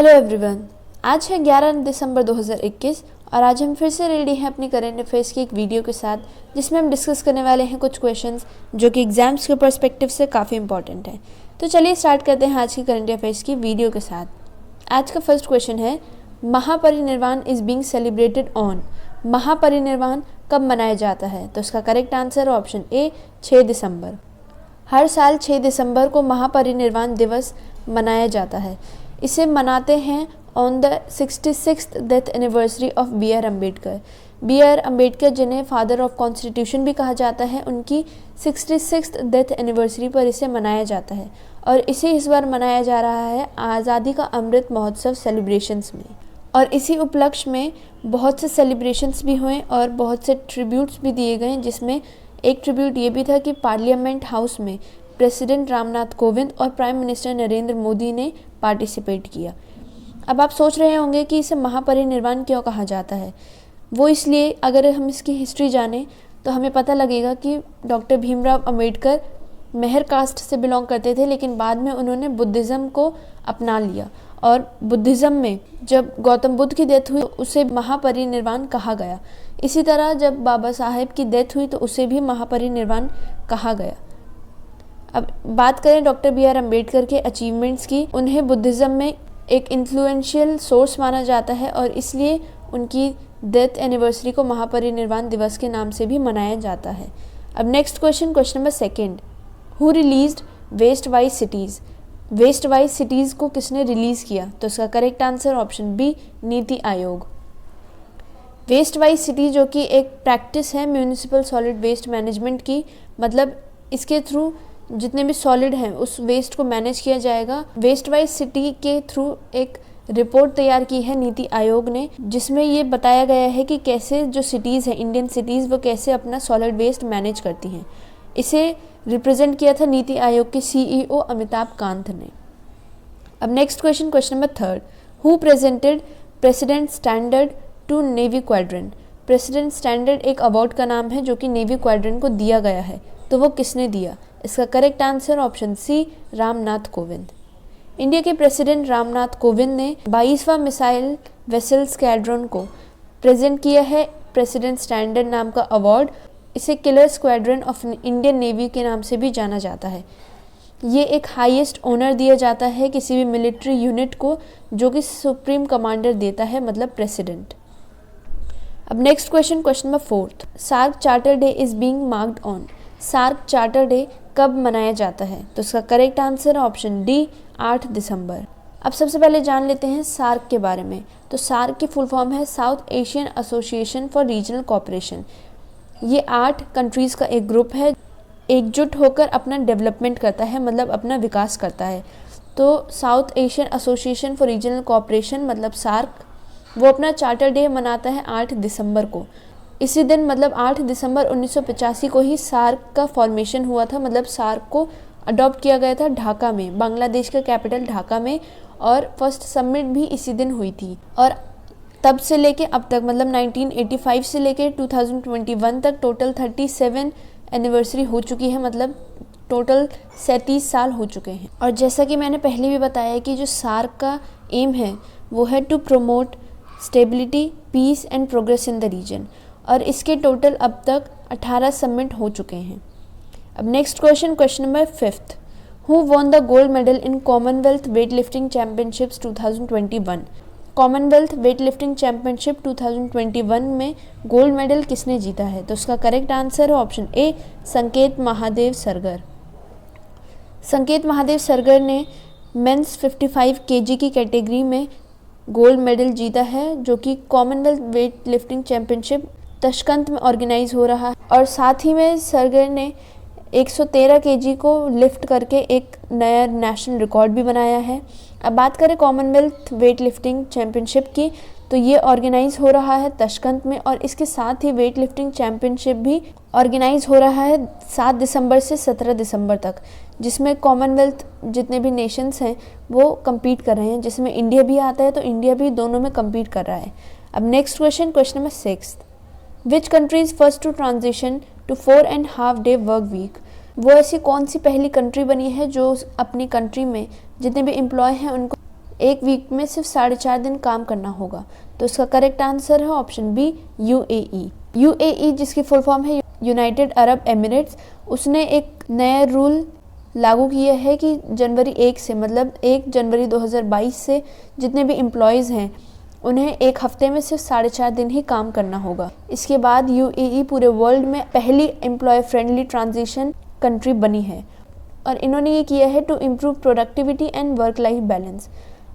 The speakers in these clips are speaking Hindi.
हेलो एवरीवन, आज है 11 दिसंबर 2021 और आज हम फिर से रेडी हैं अपनी करंट अफेयर्स की एक वीडियो के साथ, जिसमें हम डिस्कस करने वाले हैं कुछ क्वेश्चंस जो कि एग्जाम्स के पर्सपेक्टिव से काफ़ी इंपॉर्टेंट है। तो चलिए स्टार्ट करते हैं आज की करंट अफेयर्स की वीडियो के साथ। आज का फर्स्ट क्वेश्चन है, महापरिनिर्वाण इज़ बीइंग सेलिब्रेटेड ऑन। महापरिनिर्वाण कब मनाया जाता है? तो इसका करेक्ट आंसर ऑप्शन ए 6 दिसंबर। हर साल 6 दिसंबर को महापरिनिर्वाण दिवस मनाया जाता है। इसे मनाते हैं on the 66th death anniversary of B R Ambedkar. B R Ambedkar, जिन्हें फादर ऑफ कॉन्स्टिट्यूशन भी कहा जाता है, उनकी 66th डेथ एनिवर्सरी पर इसे मनाया जाता है और इसे इस बार मनाया जा रहा है आज़ादी का अमृत महोत्सव सेलिब्रेशंस में। और इसी उपलक्ष्य में बहुत से सेलिब्रेशंस भी हुए और बहुत से ट्रिब्यूट्स भी दिए गए, जिसमें एक ट्रिब्यूट ये भी था कि पार्लियामेंट हाउस में प्रेसिडेंट रामनाथ कोविंद और प्राइम मिनिस्टर नरेंद्र मोदी ने पार्टिसिपेट किया। अब आप सोच रहे होंगे कि इसे महापरिनिर्वाण क्यों कहा जाता है। वो इसलिए, अगर हम इसकी हिस्ट्री जानें तो हमें पता लगेगा कि डॉक्टर भीमराव अंबेडकर मेहर कास्ट से बिलोंग करते थे, लेकिन बाद में उन्होंने बुद्धिज़्म को अपना लिया और बुद्धिज़्म में जब गौतम बुद्ध की डेथ हुई उसे महापरिनिर्वाण कहा गया। इसी तरह जब बाबा साहेब की डेथ हुई तो उसे भी महापरिनिर्वाण कहा गया। अब बात करें डॉक्टर बी आर अम्बेडकर के अचीवमेंट्स की, उन्हें बुद्धिज़्म में एक इन्फ्लुएंशियल सोर्स माना जाता है और इसलिए उनकी डेथ एनिवर्सरी को महापरिनिर्वाण दिवस के नाम से भी मनाया जाता है। अब next question number second, who released waste wise cities. Waste wise cities को किसने रिलीज़ किया? तो इसका correct answer option B NITI Aayog. Waste wise city जो कि एक प्रैक्टिस है म्यूनिसिपल सॉलिड वेस्ट मैनेजमेंट की, मतलब इसके थ्रू जितने भी सॉलिड हैं उस वेस्ट को मैनेज किया जाएगा। वेस्ट वाइज सिटी के थ्रू एक रिपोर्ट तैयार की है नीति आयोग ने, जिसमें ये बताया गया है कि कैसे जो सिटीज़ हैं, इंडियन सिटीज़, वो कैसे अपना सॉलिड वेस्ट मैनेज करती हैं। इसे रिप्रेजेंट किया था नीति आयोग के सीईओ अमिताभ कांत ने। अब next question number third, who presented president standard to navy quadrant. President standard एक अवार्ड का नाम है जो कि नेवी क्वाड्रेंट को दिया गया है, तो वो किसने दिया? इसका correct answer option C Ramnath Kovind. India के प्रेसिडेंट रामनाथ कोविंद ने 22वां मिसाइल वेसल स्क्वाड्रन को प्रेजेंट किया है प्रेसिडेंट स्टैंडर्ड नाम का अवार्ड। इसे killer squadron of Indian navy के नाम से भी जाना जाता है। ये एक हाईएस्ट ऑनर दिया जाता है किसी भी मिलिट्री यूनिट को, जो कि सुप्रीम कमांडर देता है, मतलब प्रेसिडेंट। अब next question number fourth, SAARC charter day is being marked on. SAARC charter day कब मनाया जाता है? तो इसका करेक्ट आंसर ऑप्शन डी 8 दिसंबर। अब सबसे पहले जान लेते हैं सार्क के बारे में। तो सार्क की फुल फॉर्म है south Asian association for regional cooperation. ये 8 कंट्रीज़ का एक ग्रुप है, एकजुट होकर अपना डेवलपमेंट करता है, मतलब अपना विकास करता है। तो south Asian association for regional cooperation मतलब सार्क, वो अपना चार्टर डे मनाता है 8 दिसंबर को। इसी दिन मतलब 8 दिसंबर 1985 को ही सार्क का फॉर्मेशन हुआ था, मतलब सार्क को अडॉप्ट किया गया था ढाका में, बांग्लादेश का कैपिटल ढाका में, और फर्स्ट समिट भी इसी दिन हुई थी। और तब से लेके अब तक, मतलब 1985 से लेके 2021 तक टोटल 37 एनिवर्सरी हो चुकी है, मतलब टोटल 37 साल हो चुके हैं। और जैसा कि मैंने पहले भी बताया कि जो सार्क का एम है वो है to promote stability, peace and progress in the region, और इसके टोटल अब तक 18 समिट हो चुके हैं। अब next question number fifth, who won the gold medal in Commonwealth weight lifting championships 2021। Commonwealth weight lifting championship 2021 में गोल्ड मेडल किसने जीता है? तो उसका करेक्ट आंसर है ऑप्शन ए संकेत महादेव सरगर। संकेत महादेव सरगर ने मेंस 55 kg की कैटेगरी में गोल्ड मेडल जीता है, जो कि कॉमनवेल्थ वेट लिफ्टिंग चैम्पियनशिप तशकंत में ऑर्गेनाइज हो रहा है। और साथ ही में सरगर ने 113 kg को लिफ्ट करके एक नया नेशनल रिकॉर्ड भी बनाया है। अब बात करें कॉमनवेल्थ वेट लिफ्टिंग चैम्पियनशिप की, तो ये ऑर्गेनाइज हो रहा है तशकंत में, और इसके साथ ही वेट लिफ्टिंग चैम्पियनशिप भी ऑर्गेनाइज हो रहा है 7 दिसंबर से 17 दिसंबर तक, जिसमें कॉमनवेल्थ जितने भी नेशंस हैं वो कम्पीट कर रहे हैं, जिसमें इंडिया भी आता है, तो इंडिया भी दोनों में कम्पीट कर रहा है। अब next question number six, which country is first to transition to 4.5 day work week. वो ऐसी कौन सी पहली कंट्री बनी है जो अपनी कंट्री में जितने भी एम्प्लॉय हैं उनको एक वीक में सिर्फ 4.5 दिन काम करना होगा। तो इसका करेक्ट आंसर है ऑप्शन बी, यूएई। यूएई जिसकी फुल फॉर्म है यूनाइटेड अरब एमिरेट्स, उसने एक नया रूल लागू किया है कि जनवरी 1 से, मतलब 1 जनवरी 2022 से जितने भी एम्प्लॉयज़ हैं उन्हें एक हफ्ते में सिर्फ 4.5 दिन ही काम करना होगा। इसके बाद यूएई पूरे वर्ल्ड में पहली एम्प्लॉय फ्रेंडली ट्रांजिशन कंट्री बनी है और इन्होंने ये किया है to improve productivity and work life balance.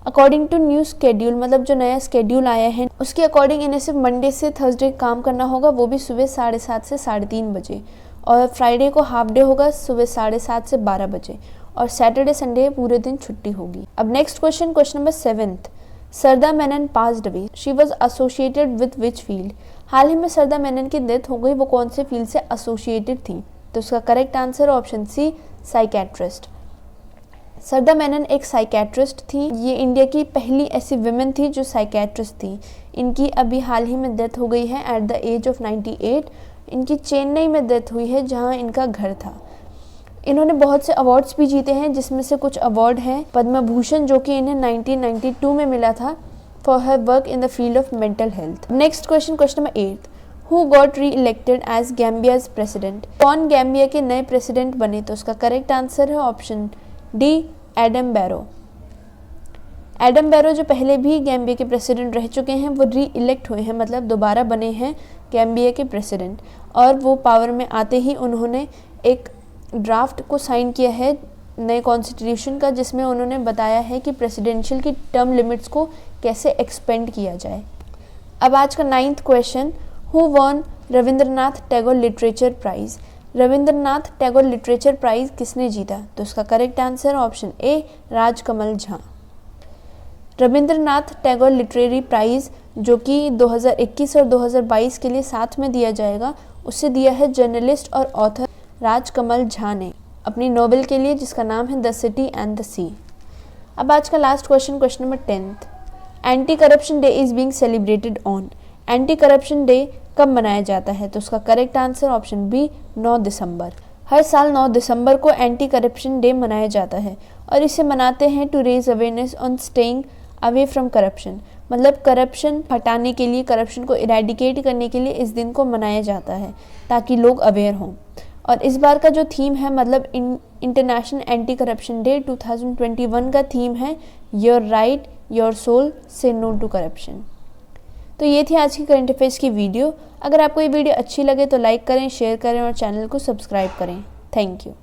According to new schedule, मतलब जो नया स्केड्यूल आया है उसके अकॉर्डिंग इन्हें सिर्फ मंडे से थर्सडे काम करना होगा, वो भी सुबह 7:30 से 3:30 बजे, और फ्राइडे को हाफ डे होगा सुबह 7:30 से 12 बजे, और सैटरडे संडे पूरे दिन छुट्टी होगी। अब next question number 7th। Sarada Menon passed away, she was associated with which field. हाल ही में सरदा मेनन की डेथ हो गई, वो कौन से फील्ड से एसोसिएटेड थी? तो उसका correct answer option C, psychiatrist. Sarada Menon एक साइकेट्रिस्ट थी। ये इंडिया की पहली ऐसी विमेन थी जो साइकेट्रिस्ट थी। इनकी अभी हाल ही में डेथ हो गई है एट द एज ऑफ 98। इनकी चेन्नई में डेथ हुई है जहां इनका घर था। इन्होंने बहुत से अवार्ड्स भी जीते हैं, जिसमें से कुछ अवार्ड हैं पद्म भूषण जो कि इन्हें 1992 में मिला था for her work in the field of mental health. Next question number 8। Who got reelected as Gambia's president. कौन गैम्बिया के नए प्रेसिडेंट बने? तो उसका करेक्ट आंसर है option D, Adam Barrow. Adam Barrow जो पहले भी गैम्बिया के प्रेसिडेंट रह चुके हैं वो री इलेक्ट हुए हैं, मतलब दोबारा बने हैं गैम्बिया के प्रेसिडेंट, और वो पावर में आते ही उन्होंने एक ड्राफ्ट को साइन किया है नए कॉन्स्टिट्यूशन का, जिसमें उन्होंने बताया है कि प्रेसिडेंशियल की टर्म लिमिट्स को कैसे एक्सपेंड किया जाए। अब आज का 9th question. Who won Rabindranath Tagore literature prize. Rabindranath Tagore literature prize किसने जीता? तो उसका correct answer option A, Rajkamal Jha. Rabindranath Tagore literary prize जो कि 2021 और 2022 के लिए साथ में दिया जाएगा, उसे दिया है जर्नलिस्ट और ऑथर राजकमल झा ने अपनी नोवेल के लिए, जिसका नाम है द सिटी एंड द सी। अब आज का last question number 10th। Anti corruption day is being celebrated on. Anti corruption day कब मनाया जाता है? तो उसका करेक्ट आंसर ऑप्शन बी, 9 दिसंबर। हर साल 9 दिसंबर को एंटी करप्शन डे मनाया जाता है और इसे मनाते हैं to raise awareness on staying away from corruption, मतलब करप्शन हटाने के लिए, करप्शन को इरेडिकेट करने के लिए इस दिन को मनाया जाता है ताकि लोग अवेयर हों। और इस बार का जो थीम है, मतलब इंटरनेशनल एंटी करप्शन डे 2021 का थीम है योर राइट योर सोल से नो टू करप्शन। तो ये थी आज की करंट अफेयर्स की वीडियो। अगर आपको ये वीडियो अच्छी लगे तो लाइक करें, शेयर करें और चैनल को सब्सक्राइब करें। Thank you.